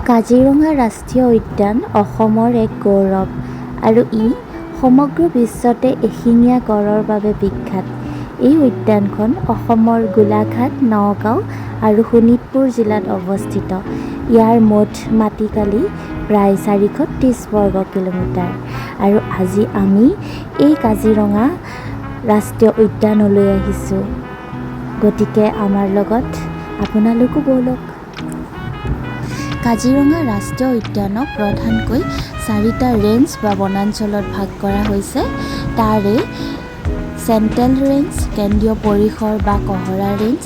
কাজিৰঙা ৰাষ্ট্ৰীয় উদ্যান অসমৰ এক গৌৰৱ আৰু ই সমগ্ৰ বিশ্বতে এশিঙীয়া গঁড়ৰ বাবে বিখ্যাত। এই উদ্যানখন অসমৰ গোলাঘাট, নগাঁও আৰু শোণিতপুৰ জিলাত অৱস্থিত। ইয়াৰ মুঠ মাটিকালি প্ৰায় 430 বৰ্গ কিলোমিটাৰ। আৰু আজি আমি এই কাজিৰঙা ৰাষ্ট্ৰীয় উদ্যানলৈ আহিছোঁ। গতিকে আমাৰ লগত আপোনালোকো ব'লক। কাজিৰঙা ৰাষ্ট্ৰীয় উদ্যানক প্ৰধানকৈ 4টা ৰেঞ্জ বা বনাঞ্চলত ভাগ কৰা হৈছে। তাৰে চেণ্ট্ৰেল ৰেঞ্জ, কেন্দ্ৰীয় পৰিসৰ বা কহৰা ৰেঞ্জ,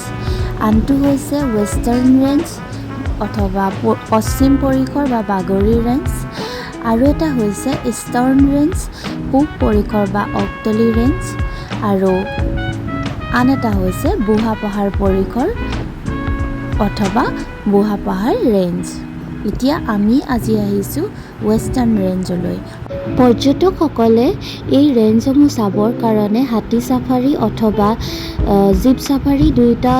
আনটো হৈছে ৱেষ্টাৰ্ণ ৰেঞ্জ অথবা পশ্চিম পৰিসৰ বা বাগৰি ৰেঞ্জ, আৰু এটা হৈছে ইষ্টাৰ্ণ ৰেঞ্জ, পূব পৰিসৰ বা অকটলি ৰেঞ্জ, আৰু আন এটা হৈছে বুঢ়া পাহাৰ পৰিসৰ অথবা বুঢ়া পাহাৰ ৰেঞ্জ। এতিয়া আমি আজি আহিছোঁ ৱেষ্টাৰ্ণ ৰেঞ্জলৈ। পৰ্যটকসকলে এই ৰেঞ্জসমূহ চাবৰ কাৰণে হাতী চাফাৰী অথবা জীপ চাফাৰী দুয়োটা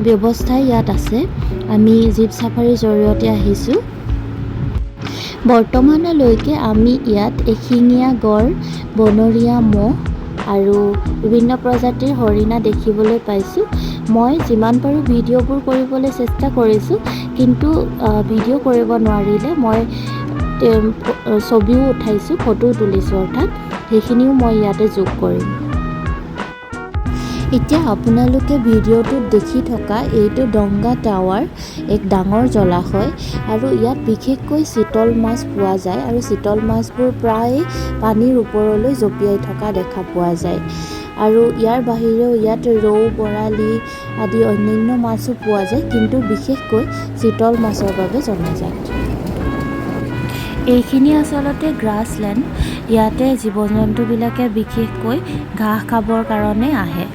ব্যৱস্থাই ইয়াত আছে। আমি জীপ চাফাৰীৰ জৰিয়তে আহিছোঁ। বৰ্তমানলৈকে আমি ইয়াত এশিঙীয়া গঁড়, বনৰীয়া ম'হ আৰু বিভিন্ন প্ৰজাতিৰ হৰিণা দেখিবলৈ পাইছোঁ। মই যিমান পাৰোঁ ভিডিঅ'বোৰ কৰিবলৈ চেষ্টা কৰিছোঁ, কিন্তু ভিডিঅ' কৰিব নোৱাৰিলে মই ছবিও উঠাইছোঁ, ফটোও তুলিছোঁ, অৰ্থাৎ সেইখিনিও মই ইয়াতে যোগ কৰিম। এতিয়া আপোনালোকে ভিডিঅ'টোত দেখি থকা এইটো ডংগা টাৱাৰ, এক ডাঙৰ জলাশয়, আৰু ইয়াত বিশেষকৈ চিতল মাছ পোৱা যায় আৰু চিতল মাছবোৰ প্ৰায় পানীৰ ওপৰলৈ জঁপিয়াই থকা দেখা পোৱা যায়। আৰু ইয়াৰ বাহিৰেও ইয়াত ৰৌ, বৰালি আদি অন্যান্য মাছো পোৱা যায়, কিন্তু বিশেষকৈ চিতল মাছৰ বাবে জনাজাত। এইখিনি আচলতে গ্ৰাছলেণ্ড। ইয়াতে জীৱ জন্তুবিলাকে বিশেষকৈ ঘাঁহ খাবৰ কাৰণে আহে।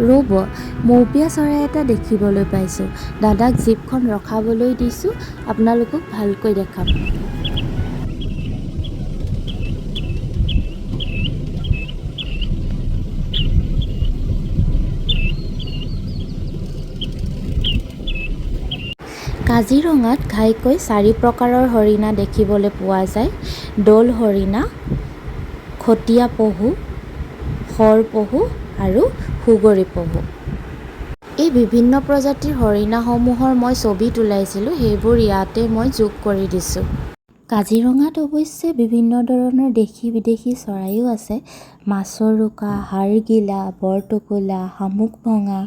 ৰ'ব, মৌপিয়া চৰাই এটা দেখিবলৈ পাইছোঁ। দাদাক জীপখন ৰখাবলৈ দিছোঁ, আপোনালোকক ভালকৈ দেখাম। কাজিৰঙাত ঘাইকৈ 4 প্ৰকাৰৰ হৰিণা দেখিবলৈ পোৱা যায়: দৌল হৰিণা, খটীয়া পহু, শৰ পহু আৰু সুগৰি পহু। এই বিভিন্ন প্ৰজাতিৰ হৰিণাসমূহৰ মই ছবি তোলাইছিলোঁ, সেইবোৰ ইয়াতে মই যোগ কৰি দিছোঁ। কাজিৰঙাত অৱশ্যে বিভিন্ন ধৰণৰ দেশী বিদেশী চৰাইও আছে: মাছৰোকা, হাড়গিলা, বৰটোকোলা, শামুক ভঙা,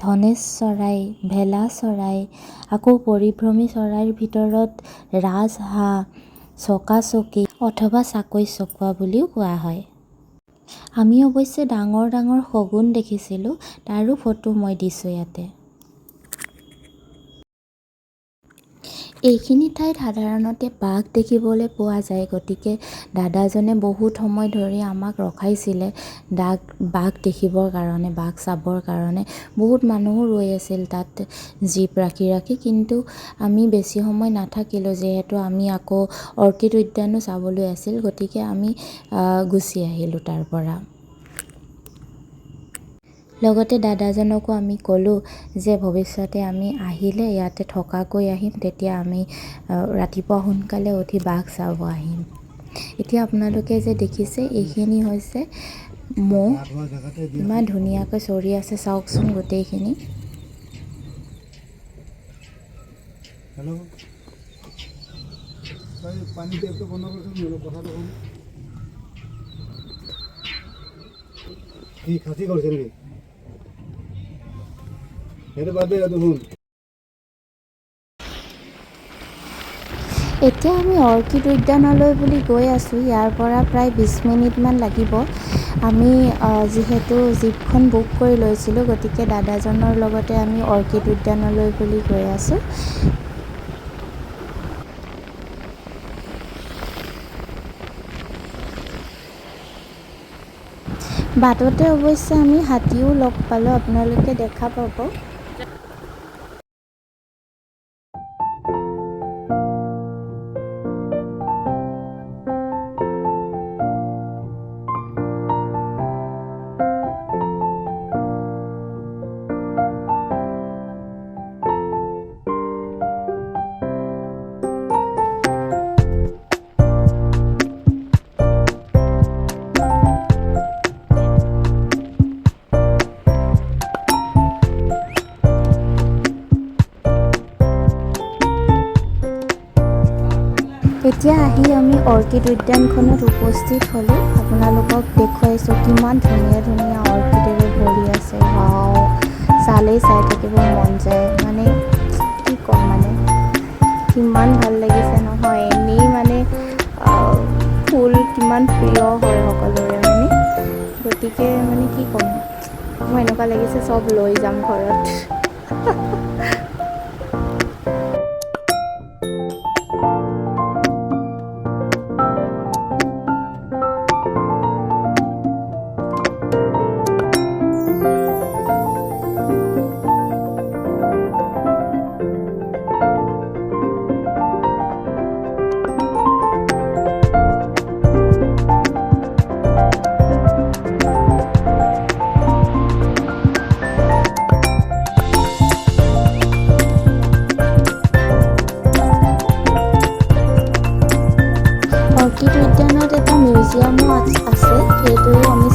ধনেশ চৰাই, ভেলা চৰাই, আকৌ পৰিভ্ৰমী চৰাইৰ ভিতৰত ৰাজহাঁহ, চকাচকি অথবা চাকৈ চকোৱা বুলিও কোৱা হয়। আমি অৱশ্যে ডাঙৰ ডাঙৰ শগুন দেখিছিলোঁ, তাৰো ফটো মই দিছোঁ ইয়াতে। এইখিনি ঠাইত সাধাৰণতে বাঘ দেখিবলৈ পোৱা যায়, গতিকে দাদাজনে বহুত সময় ধৰি আমাক ৰখাইছিলে বাঘ দেখিবৰ কাৰণে, বাঘ চাবৰ কাৰণে। বহুত মানুহো ৰৈ আছিল তাত জীপ ৰাখি ৰাখি, কিন্তু আমি বেছি সময় নাথাকিলোঁ, যিহেতু আমি আকৌ অৰ্কিড উদ্যানো চাবলৈ আছিল, গতিকে আমি গুচি আহিলোঁ তাৰ পৰা। লগতে দাদাজনকো আমি ক'লোঁ যে ভৱিষ্যতে আমি আহিলে ইয়াতে থকাকৈ আহিম, তেতিয়া আমি ৰাতিপুৱা সোনকালে উঠি বাঘ চাব আহিম। এতিয়া আপোনালোকে যে দেখিছে, এইখিনি হৈছে ম'হ। ইমান ধুনীয়াকৈ চৰি আছে, চাওকচোন গোটেইখিনি। এতিয়া আমি অৰ্কিড উদ্যানলৈ বুলি গৈ আছোঁ। ইয়াৰ পৰা প্ৰায় 20 মিনিটমান লাগিব। আমি যিহেতু জীপখন বুক কৰি লৈছিলোঁ, গতিকে দাদাজনৰ লগতে আমি অৰ্কিড উদ্যানলৈ বুলি গৈ আছোঁ। বাটতে অৱশ্যে আমি হাতীও লগ পালোঁ, আপোনালোকে দেখা পাব। এতিয়া আহি আমি অৰ্কিড উদ্যানখনত উপস্থিত হ'লোঁ। আপোনালোকক দেখুৱাইছোঁ কিমান ধুনীয়া ধুনীয়া অৰ্কিডেৰে ভৰি আছে। ৱাও, চালেই চাই থাকিব মন যায়। মানে কি ক'ম, মানে কিমান ভাল লাগিছে নহয়। এনেই মানে ফুল কিমান প্ৰিয় হয় সকলোৰে মানে, গতিকে মানে কি ক'ম, মোৰ এনেকুৱা লাগিছে চব লৈ যাম ঘৰত। অৰ্কিড উদ্যানত এটা মিউজিয়ামো আছে, সেইটোও আমি